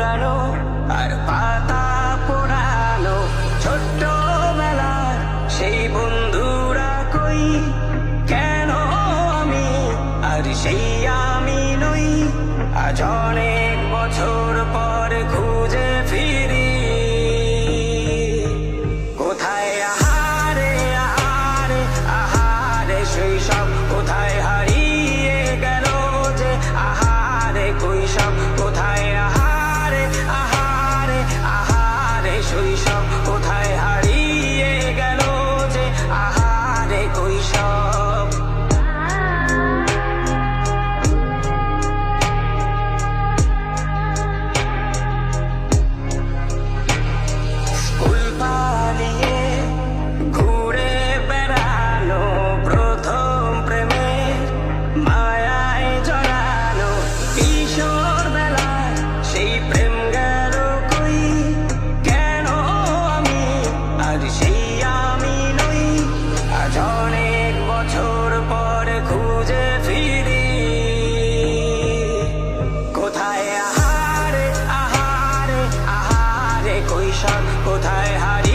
পোড়ানো আর পাতা পোড়ানো ছোট্টবেলার সেই বন্ধুরা কই, কেন আমি আর সেই আমি নই। আজ অনেক বছর পর খুঁজে ফিরি, কোথায় আহারে আহারে আহারে শৈশব, কোথায় হারিয়ে গেল যে আহারে কৈশব। কোথায় আহারে আহারে আহারে শৈশব, কোথায় হারিয়ে গেল যে আহারে কৈশব। স্কুল পালিয়ে ঘুরে বেড়ানো, প্রথম প্রেমের মায়ায় জড়ানো, কিশোর বেলায় সেই প্রেম গেল কই, কেন আমি আর সেই আমি নই। আজ অনেক বছর পর খুঁজে ফিরি, কোথায় আহারে আহারে আহারে কৈশোর, কোথায় হারিয়ে